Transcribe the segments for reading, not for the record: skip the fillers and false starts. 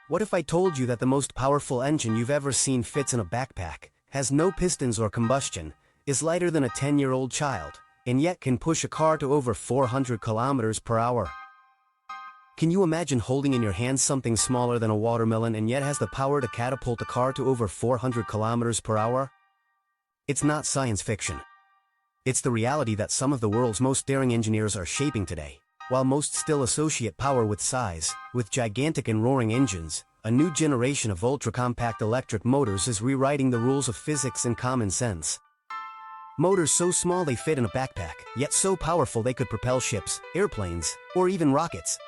What if I told you that the most powerful engine you've ever seen fits in a backpack, has no pistons or combustion, is lighter than a 10-year-old child, and yet can push a car to over 400 kilometers per hour? Can you imagine holding in your hands something smaller than a watermelon and yet has the power to catapult a car to over 400 kilometers per hour? It's not science fiction. It's the reality that some of the world's most daring engineers are shaping today. While most still associate power with size, with gigantic and roaring engines, a new generation of ultra-compact electric motors is rewriting the rules of physics and common sense. Motors so small they fit in a backpack, yet so powerful they could propel ships, airplanes, or even rockets.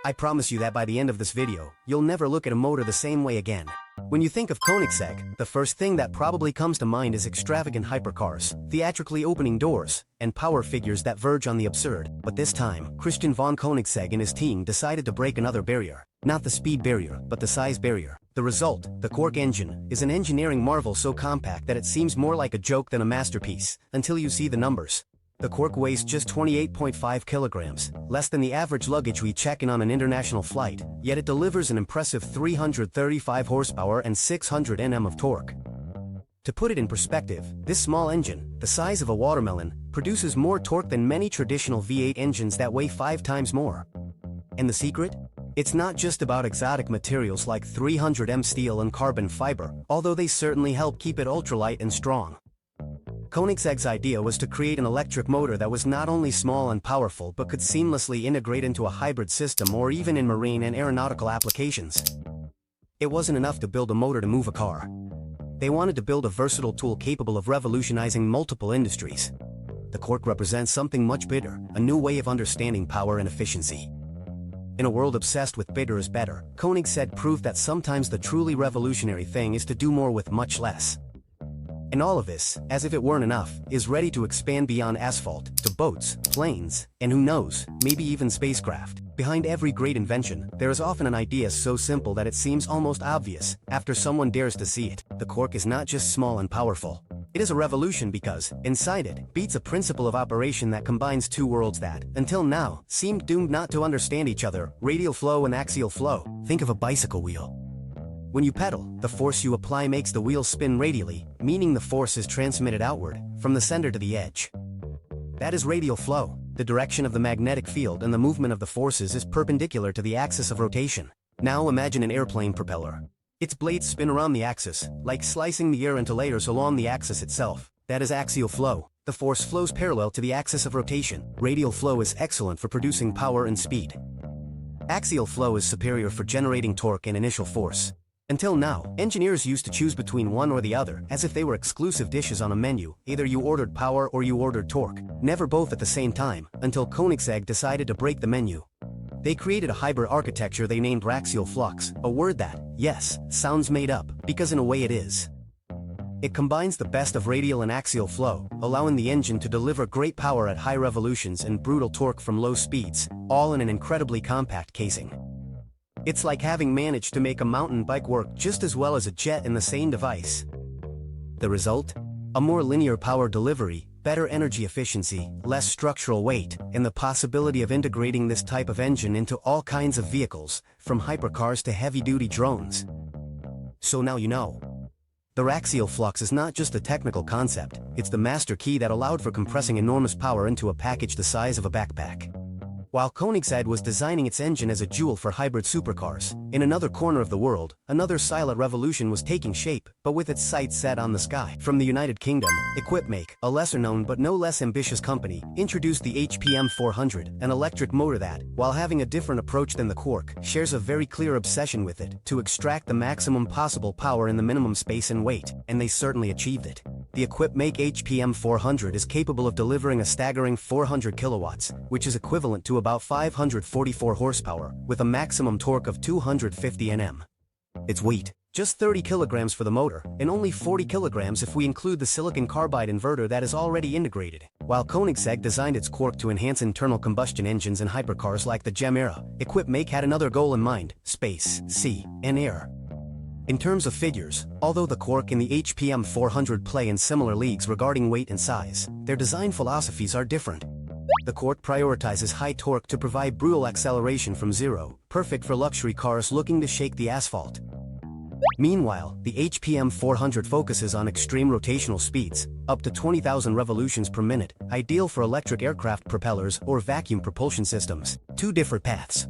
I promise you that by the end of this video, you'll never look at a motor the same way again. When you think of Koenigsegg, the first thing that probably comes to mind is extravagant hypercars, theatrically opening doors, and power figures that verge on the absurd. But this time, Christian von Koenigsegg and his team decided to break another barrier. Not the speed barrier, but the size barrier. The result, the Quark engine, is an engineering marvel so compact that it seems more like a joke than a masterpiece, until you see the numbers. The Quark weighs just 28.5 kilograms, less than the average luggage we check in on an international flight, yet it delivers an impressive 335 horsepower and 600 Nm of torque. To put it in perspective, this small engine, the size of a watermelon, produces more torque than many traditional V8 engines that weigh 5 times more. And the secret? It's not just about exotic materials like 300M steel and carbon fiber, although they certainly help keep it ultralight and strong. Koenigsegg's idea was to create an electric motor that was not only small and powerful but could seamlessly integrate into a hybrid system or even in marine and aeronautical applications. It wasn't enough to build a motor to move a car. They wanted to build a versatile tool capable of revolutionizing multiple industries. The Quark represents something much bigger, a new way of understanding power and efficiency. In a world obsessed with bigger is better, Koenigsegg proved that sometimes the truly revolutionary thing is to do more with much less. And all of this, as if it weren't enough, is ready to expand beyond asphalt, to boats, planes, and who knows, maybe even spacecraft. Behind every great invention, there is often an idea so simple that it seems almost obvious, after someone dares to see it. The Quark is not just small and powerful. It is a revolution because, inside it, beats a principle of operation that combines two worlds that, until now, seemed doomed not to understand each other: radial flow and axial flow. Think of a bicycle wheel. When you pedal, the force you apply makes the wheel spin radially, meaning the force is transmitted outward, from the center to the edge. That is radial flow. The direction of the magnetic field and the movement of the forces is perpendicular to the axis of rotation. Now imagine an airplane propeller. Its blades spin around the axis, like slicing the air into layers along the axis itself. That is axial flow. The force flows parallel to the axis of rotation. Radial flow is excellent for producing power and speed. Axial flow is superior for generating torque and initial force. Until now, engineers used to choose between one or the other, as if they were exclusive dishes on a menu. Either you ordered power or you ordered torque. Never both at the same time, until Koenigsegg decided to break the menu. They created a hybrid architecture they named Raxial Flux, a word that, yes, sounds made up, because in a way it is. It combines the best of radial and axial flow, allowing the engine to deliver great power at high revolutions and brutal torque from low speeds, all in an incredibly compact casing. It's like having managed to make a mountain bike work just as well as a jet in the same device. The result? A more linear power delivery, better energy efficiency, less structural weight, and the possibility of integrating this type of engine into all kinds of vehicles, from hypercars to heavy-duty drones. So now you know. The Raxial Flux is not just a technical concept, it's the master key that allowed for compressing enormous power into a package the size of a backpack. While Koenigsegg was designing its engine as a jewel for hybrid supercars, in another corner of the world, another silent revolution was taking shape, but with its sights set on the sky. From the United Kingdom, Equipmake, a lesser-known but no less ambitious company, introduced the HPM 400, an electric motor that, while having a different approach than the Quark, shares a very clear obsession with it, to extract the maximum possible power in the minimum space and weight, and they certainly achieved it. The Equipmake HPM 400 is capable of delivering a staggering 400 kilowatts, which is equivalent to about 544 horsepower, with a maximum torque of 250 Nm. Its weight, just 30 kilograms for the motor, and only 40 kilograms if we include the silicon carbide inverter that is already integrated. While Koenigsegg designed its Quark to enhance internal combustion engines in hypercars like the GEM era, Equipmake had another goal in mind: space, sea, and air. In terms of figures, although the Quark and the HPM 400 play in similar leagues regarding weight and size, their design philosophies are different. The Quark prioritizes high torque to provide brutal acceleration from zero, perfect for luxury cars looking to shake the asphalt. Meanwhile, the HPM 400 focuses on extreme rotational speeds, up to 20,000 revolutions per minute, ideal for electric aircraft propellers or vacuum propulsion systems. Two different paths.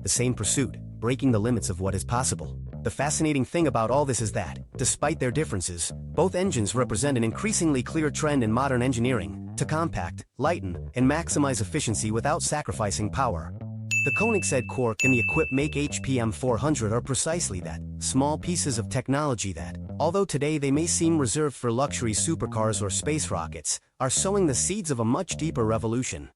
The same pursuit, breaking the limits of what is possible. The fascinating thing about all this is that, despite their differences, both engines represent an increasingly clear trend in modern engineering, to compact, lighten, and maximize efficiency without sacrificing power. The Koenigsegg Quark and the Equipmake HPM 400 are precisely that, small pieces of technology that, although today they may seem reserved for luxury supercars or space rockets, are sowing the seeds of a much deeper revolution.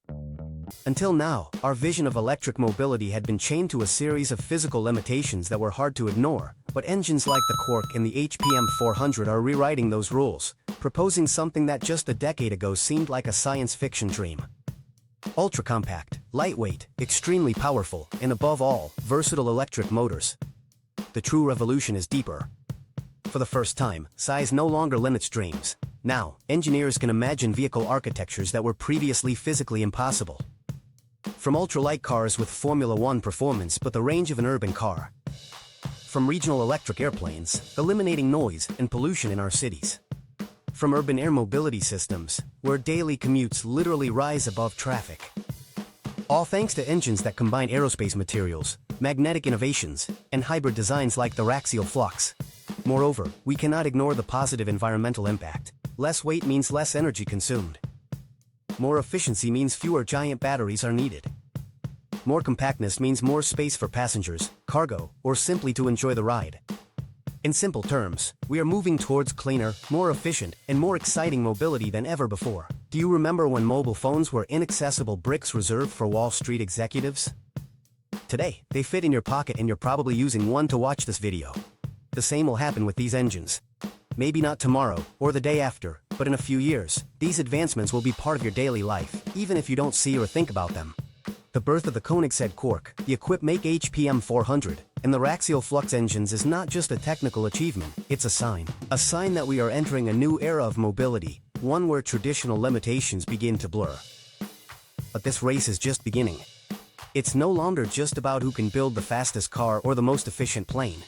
Until now, our vision of electric mobility had been chained to a series of physical limitations that were hard to ignore, but engines like the Quark and the HPM 400 are rewriting those rules, proposing something that just a decade ago seemed like a science fiction dream. Ultra-compact, lightweight, extremely powerful, and above all, versatile electric motors. The true revolution is deeper. For the first time, size no longer limits dreams. Now, engineers can imagine vehicle architectures that were previously physically impossible. From ultralight cars with Formula One performance but the range of an urban car. From regional electric airplanes, eliminating noise and pollution in our cities. From urban air mobility systems, where daily commutes literally rise above traffic. All thanks to engines that combine aerospace materials, magnetic innovations, and hybrid designs like the Raxial Flux. Moreover, we cannot ignore the positive environmental impact. Less weight means less energy consumed. More efficiency means fewer giant batteries are needed. More compactness means more space for passengers, cargo, or simply to enjoy the ride. In simple terms, we are moving towards cleaner, more efficient, and more exciting mobility than ever before. Do you remember when mobile phones were inaccessible bricks reserved for Wall Street executives? Today, they fit in your pocket and you're probably using one to watch this video. The same will happen with these engines. Maybe not tomorrow, or the day after, but in a few years, these advancements will be part of your daily life, even if you don't see or think about them. The birth of the Koenigsegg Quark, the Equipmake HPM 400, and the Raxial Flux engines is not just a technical achievement, it's a sign. A sign that we are entering a new era of mobility, one where traditional limitations begin to blur. But this race is just beginning. It's no longer just about who can build the fastest car or the most efficient plane.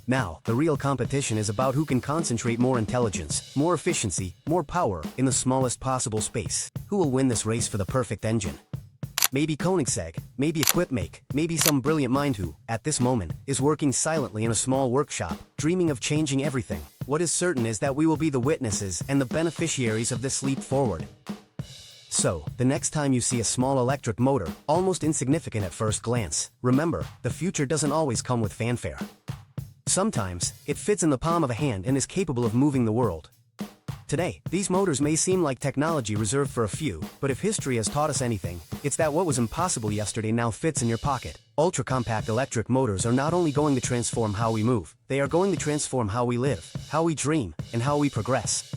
Now, the real competition is about who can concentrate more intelligence, more efficiency, more power in the smallest possible space. Who will win this race for the perfect engine? Maybe Koenigsegg, maybe Equipmake, maybe some brilliant mind who, at this moment, is working silently in a small workshop, dreaming of changing everything. What is certain is that we will be the witnesses and the beneficiaries of this leap forward. So, the next time you see a small electric motor, almost insignificant at first glance, remember, the future doesn't always come with fanfare. Sometimes, it fits in the palm of a hand and is capable of moving the world. Today, these motors may seem like technology reserved for a few, but if history has taught us anything, it's that what was impossible yesterday now fits in your pocket. Ultra-compact electric motors are not only going to transform how we move, they are going to transform how we live, how we dream, and how we progress.